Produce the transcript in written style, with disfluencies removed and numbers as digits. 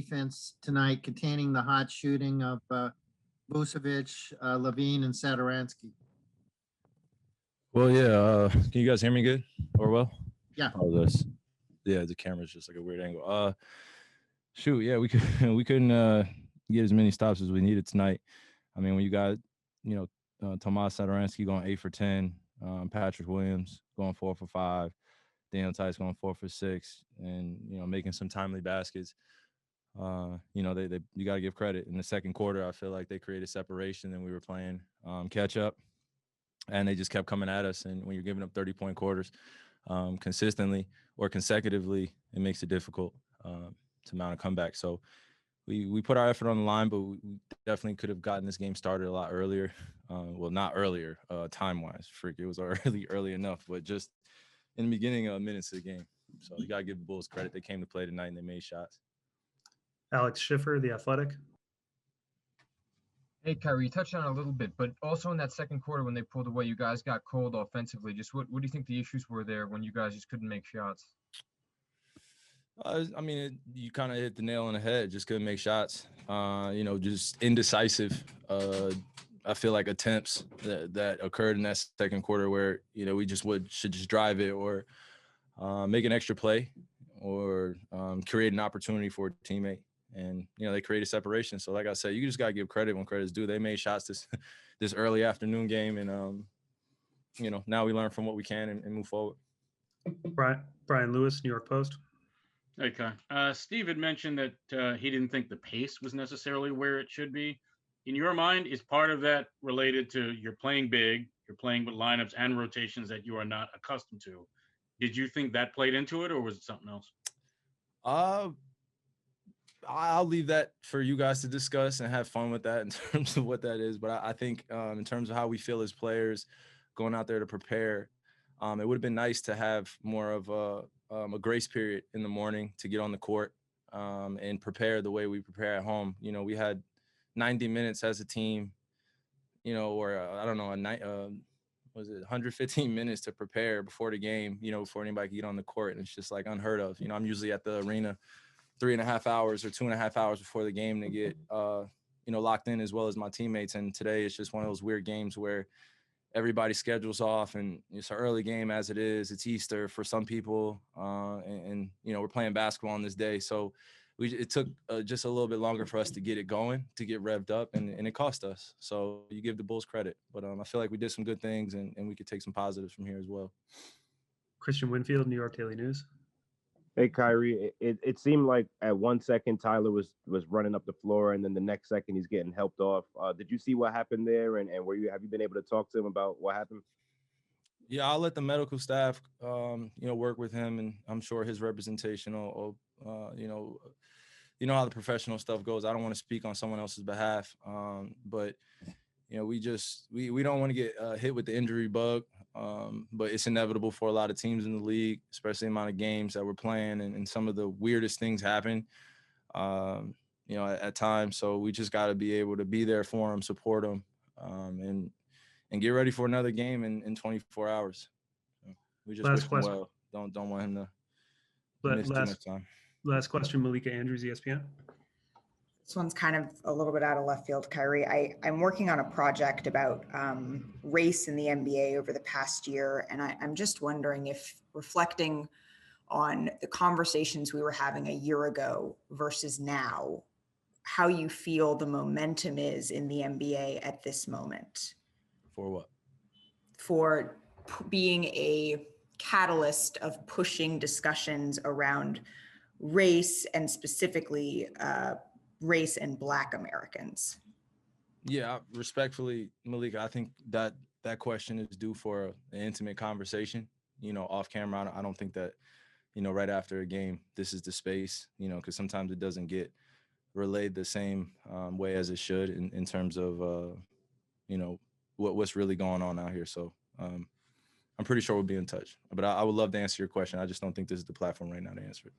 defense tonight, containing the hot shooting of Vucevic, Levine, and Satoransky? Well, yeah. Can you guys hear me good or well? Yeah. Yeah, the camera's just like a weird angle. Shoot, yeah, we couldn't get as many stops as we needed tonight. I mean, when you got, Tomas Satoransky going 8 for 10, Patrick Williams going 4 for 5, Daniel Tice going 4 for 6, and making some timely baskets. You got to give credit. In the second quarter, I feel like they created separation and we were playing catch up, and they just kept coming at us. And when you're giving up 30-point quarters consistently or consecutively, it makes it difficult to mount a comeback. So we put our effort on the line, but we definitely could have gotten this game started a lot earlier. Well, not earlier, time-wise. It was early enough, but just in the beginning minutes of the game. So you got to give the Bulls credit. They came to play tonight and they made shots. Alex Schiffer, The Athletic. Hey, Kyrie, you touched on it a little bit, but also in that second quarter when they pulled away, you guys got cold offensively. Just what do you think the issues were there when you guys just couldn't make shots? I mean, you kind of hit the nail on the head. Just couldn't make shots. Just indecisive. I feel like attempts that occurred in that second quarter where we should just drive it or make an extra play or create an opportunity for a teammate. And they created separation. So like I said, you just gotta give credit when credit's due. They made shots this early afternoon game, and now we learn from what we can and move forward. Brian Lewis, New York Post. Okay. Steve had mentioned that he didn't think the pace was necessarily where it should be. In your mind, is part of that related to you're playing big, you're playing with lineups and rotations that you are not accustomed to? Did you think that played into it, or was it something else? I'll leave that for you guys to discuss and have fun with that in terms of what that is. But I think in terms of how we feel as players going out there to prepare, it would have been nice to have more of a grace period in the morning to get on the court and prepare the way we prepare at home. We had 90 minutes as a team, or I don't know, 115 minutes to prepare before the game, before anybody could get on the court. And it's just like unheard of. I'm usually at the arena 3.5 hours or 2.5 hours before the game to get, locked in as well as my teammates. And today it's just one of those weird games where everybody's schedule's off and it's an early game as it is. It's Easter for some people. And we're playing basketball on this day. So it took just a little bit longer for us to get it going, to get revved up, and it cost us. So you give the Bulls credit. But I feel like we did some good things and we could take some positives from here as well. Christian Winfield, New York Daily News. Hey, Kyrie, it seemed like at 1 second Tyler was running up the floor, and then the next second he's getting helped off. Did you see what happened there, and have you been able to talk to him about what happened? Yeah, I'll let the medical staff, work with him, and I'm sure his representation will how the professional stuff goes. I don't want to speak on someone else's behalf, but we don't want to get hit with the injury bug. But it's inevitable for a lot of teams in the league, especially the amount of games that we're playing, and some of the weirdest things happen, at times. So we just got to be able to be there for them, support them, and get ready for another game in 24 hours. So we just wish him well. Don't want him to miss too much time. Last question, Malika Andrews, ESPN. This one's kind of a little bit out of left field, Kyrie. I'm working on a project about race in the NBA over the past year, and I'm just wondering if, reflecting on the conversations we were having a year ago versus now, how you feel the momentum is in the NBA at this moment. For what? For being a catalyst of pushing discussions around race and specifically race and Black Americans. Yeah, respectfully, Malika, I think that question is due for an intimate conversation, off camera. I don't think that, right after a game, this is the space, because sometimes it doesn't get relayed the same way as it should in terms of, what's really going on out here. So I'm pretty sure we'll be in touch. But I would love to answer your question. I just don't think this is the platform right now to answer it.